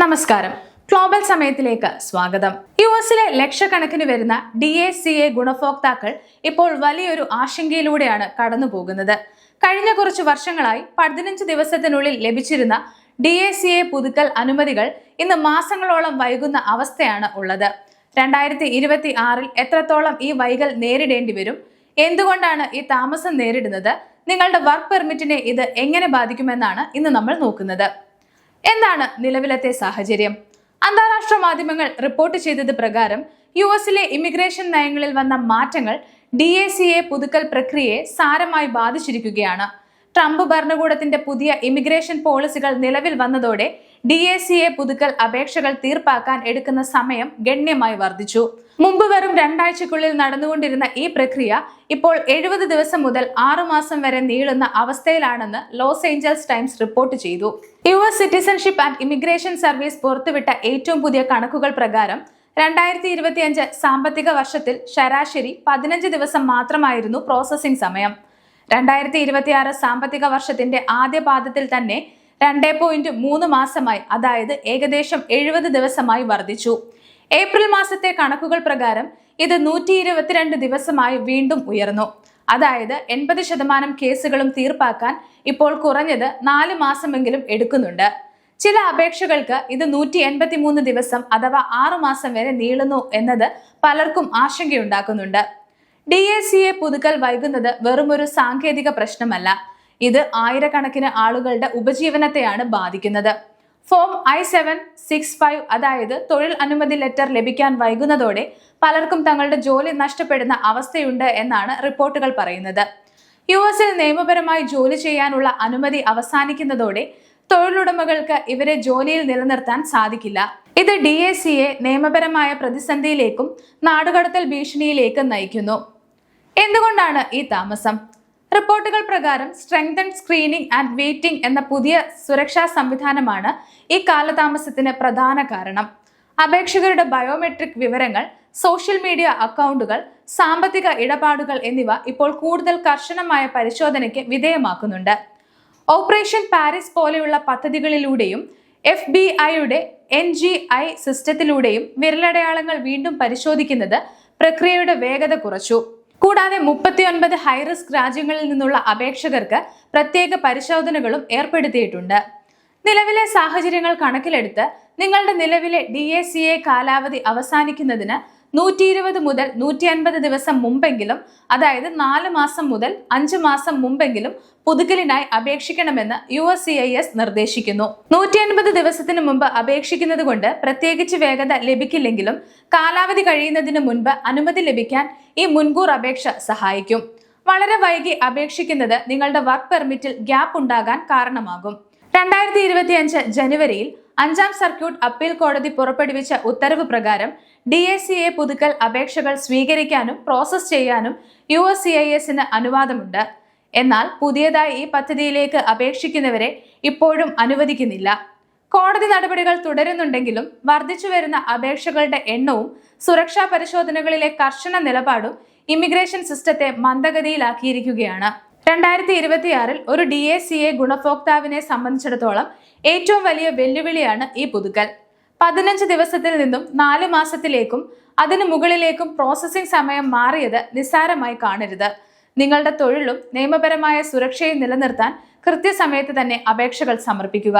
നമസ്കാരം. ഗ്ലോബൽ സമയത്തിലേക്ക് സ്വാഗതം. യുഎസിലെ ലക്ഷക്കണക്കിന് വരുന്ന DACA ഗുണഭോക്താക്കൾ ഇപ്പോൾ വലിയൊരു ആശങ്കയിലൂടെയാണ് കടന്നുപോകുന്നത്. കഴിഞ്ഞ കുറച്ചു വർഷങ്ങളായി 15 ദിവസത്തിനുള്ളിൽ ലഭിച്ചിരുന്ന DACA പുതുക്കൽ അനുമതികൾ ഇന്ന് മാസങ്ങളോളം വൈകുന്ന അവസ്ഥയാണ് ഉള്ളത്. 2026 എത്രത്തോളം ഈ വൈകൽ നേരിടേണ്ടി വരും? എന്തുകൊണ്ടാണ് ഈ താമസം നേരിടുന്നത്? നിങ്ങളുടെ വർക്ക് പെർമിറ്റിനെ ഇത് എങ്ങനെ ബാധിക്കുമെന്നാണ് ഇന്ന് നമ്മൾ നോക്കുന്നത്. എന്താണ് നിലവിലത്തെ സാഹചര്യം? അന്താരാഷ്ട്ര മാധ്യമങ്ങൾ റിപ്പോർട്ട് ചെയ്തത് പ്രകാരം യുഎസിലെ ഇമിഗ്രേഷൻ നയങ്ങളിൽ വന്ന മാറ്റങ്ങൾ DACA പുതുക്കൽ പ്രക്രിയയെ സാരമായി ബാധിച്ചിരിക്കുകയാണ്. ട്രംപ് ഭരണകൂടത്തിന്റെ പുതിയ ഇമിഗ്രേഷൻ പോളിസികൾ നിലവിൽ വന്നതോടെ DACA പുതുക്കൽ അപേക്ഷകൾ തീർപ്പാക്കാൻ എടുക്കുന്ന സമയം ഗണ്യമായി വർദ്ധിച്ചു. മുമ്പ് വെറും 2 ആഴ്ചക്കുള്ളിൽ നടന്നുകൊണ്ടിരുന്ന ഈ പ്രക്രിയ ഇപ്പോൾ 70 ദിവസം മുതൽ 6 മാസം വരെ നീളുന്ന അവസ്ഥയിലാണെന്ന് ലോസ് ഏഞ്ചൽസ് ടൈംസ് റിപ്പോർട്ട് ചെയ്തു. US citizenship and immigration service പുറത്തുവിട്ട ഏറ്റവും പുതിയ കണക്കുകൾ പ്രകാരം 2025 സാമ്പത്തിക വർഷത്തിൽ ശരാശരി 15 ദിവസം മാത്രമായിരുന്നു പ്രോസസ്സിംഗ് സമയം. 2026 സാമ്പത്തിക വർഷത്തിന്റെ ആദ്യ പാദത്തിൽ തന്നെ 2.3 മാസമായി, അതായത് ഏകദേശം 70 ദിവസമായി വർദ്ധിച്ചു. ഏപ്രിൽ മാസത്തെ കണക്കുകൾ പ്രകാരം ഇത് 122 ദിവസമായി വീണ്ടും ഉയർന്നു. അതായത് 80% കേസുകളും തീർപ്പാക്കാൻ ഇപ്പോൾ കുറഞ്ഞത് 4 മാസമെങ്കിലും എടുക്കുന്നുണ്ട്. ചില അപേക്ഷകൾക്ക് ഇത് 183 ദിവസം അഥവാ 6 മാസം വരെ നീളുന്നു എന്നത് പലർക്കും ആശങ്കയുണ്ടാക്കുന്നുണ്ട്. DACA പുതുക്കൽ വൈകുന്നത് വെറുമൊരു സാങ്കേതിക പ്രശ്നമല്ല. ഇത് ആയിരക്കണക്കിന് ആളുകളുടെ ഉപജീവനത്തെയാണ് ബാധിക്കുന്നത്. ഫോം I-765, അതായത് തൊഴിൽ അനുമതി ലെറ്റർ ലഭിക്കാൻ വൈകുന്നതോടെ പലർക്കും തങ്ങളുടെ ജോലി നഷ്ടപ്പെടുന്ന അവസ്ഥയുണ്ട് എന്നാണ് റിപ്പോർട്ടുകൾ പറയുന്നത്. യുഎസിൽ നിയമപരമായി ജോലി ചെയ്യാനുള്ള അനുമതി അവസാനിക്കുന്നതോടെ തൊഴിലുടമകൾക്ക് ഇവരെ ജോലിയിൽ നിലനിർത്താൻ സാധിക്കില്ല. ഇത് DACA നിയമപരമായ പ്രതിസന്ധിയിലേക്കും നാടുകടത്തൽ ഭീഷണിയിലേക്കും നയിക്കുന്നു. എന്തുകൊണ്ടാണ് ഈ താമസം? റിപ്പോർട്ടുകൾ പ്രകാരം സ്ട്രെങ്തൻ സ്ക്രീനിംഗ് ആൻഡ് വെയിറ്റിംഗ് എന്ന പുതിയ സുരക്ഷാ സംവിധാനമാണ് ഈ കാലതാമസത്തിന് പ്രധാന കാരണം. അപേക്ഷകരുടെ ബയോമെട്രിക് വിവരങ്ങൾ, സോഷ്യൽ മീഡിയ അക്കൗണ്ടുകൾ, സാമ്പത്തിക ഇടപാടുകൾ എന്നിവ ഇപ്പോൾ കൂടുതൽ കർശനമായ പരിശോധനയ്ക്ക് വിധേയമാക്കുന്നുണ്ട്. ഓപ്പറേഷൻ പാരീസ് പോലെയുള്ള പദ്ധതികളിലൂടെയും FBI-യുടെ NGI സിസ്റ്റത്തിലൂടെയും വിരലടയാളങ്ങൾ വീണ്ടും പരിശോധിക്കുന്നത് പ്രക്രിയയുടെ വേഗത കുറച്ചു. കൂടാതെ 39 ഹൈറിസ്ക് രാജ്യങ്ങളിൽ നിന്നുള്ള അപേക്ഷകർക്ക് പ്രത്യേക പരിശോധനകളും ഏർപ്പെടുത്തിയിട്ടുണ്ട്. നിലവിലെ സാഹചര്യങ്ങൾ കണക്കിലെടുത്ത് നിങ്ങളുടെ നിലവിലെ DACA കാലാവധി അവസാനിക്കുന്നതിന് 120 മുതൽ 150 ദിവസം മുമ്പെങ്കിലും, അതായത് 4 മാസം മുതൽ 5 മാസം മുമ്പെങ്കിലും പുതുക്കലിനായി അപേക്ഷിക്കണമെന്ന് USCIS നിർദ്ദേശിക്കുന്നു. 150 ദിവസത്തിന് മുമ്പ് അപേക്ഷിക്കുന്നത് കൊണ്ട് പ്രത്യേകിച്ച് വേഗത ലഭിക്കില്ലെങ്കിലും കാലാവധി കഴിയുന്നതിന് മുൻപ് അനുമതി ലഭിക്കാൻ ഈ മുൻകൂർ അപേക്ഷ സഹായിക്കും. വളരെ വൈകി അപേക്ഷിക്കുന്നത് നിങ്ങളുടെ വർക്ക് പെർമിറ്റിൽ ഗ്യാപ്പ് ഉണ്ടാകാൻ കാരണമാകും. 2025 ജനുവരിയിൽ 5ാം സർക്യൂട്ട് അപ്പീൽ കോടതി പുറപ്പെടുവിച്ച ഉത്തരവ് പ്രകാരം DACA പുതുക്കൽ അപേക്ഷകൾ സ്വീകരിക്കാനും പ്രോസസ് ചെയ്യാനും USCIS-ന് അനുവാദമുണ്ട്. എന്നാൽ പുതിയതായി ഈ പദ്ധതിയിലേക്ക് അപേക്ഷിക്കുന്നവരെ ഇപ്പോഴും അനുവദിക്കുന്നില്ല. കോടതി നടപടികൾ തുടരുന്നുണ്ടെങ്കിലും വർദ്ധിച്ചു വരുന്ന അപേക്ഷകളുടെ എണ്ണവും സുരക്ഷാ പരിശോധനകളിലെ കർശന നിലപാടും ഇമിഗ്രേഷൻ സിസ്റ്റത്തെ മന്ദഗതിയിലാക്കിയിരിക്കുകയാണ്. 2026 ഒരു DACA ഗുണഭോക്താവിനെ സംബന്ധിച്ചിടത്തോളം ഏറ്റവും വലിയ വെല്ലുവിളിയാണ് ഈ പുതുക്കൽ. 15 ദിവസത്തിൽ നിന്നും 4 മാസത്തിലേക്കും അതിനു മുകളിലേക്കും പ്രോസസ്സിംഗ് സമയം മാറിയത് നിസ്സാരമായി കാണരുത്. നിങ്ങളുടെ തൊഴിലും നിയമപരമായ സുരക്ഷയും നിലനിർത്താൻ കൃത്യസമയത്ത് തന്നെ അപേക്ഷകൾ സമർപ്പിക്കുക.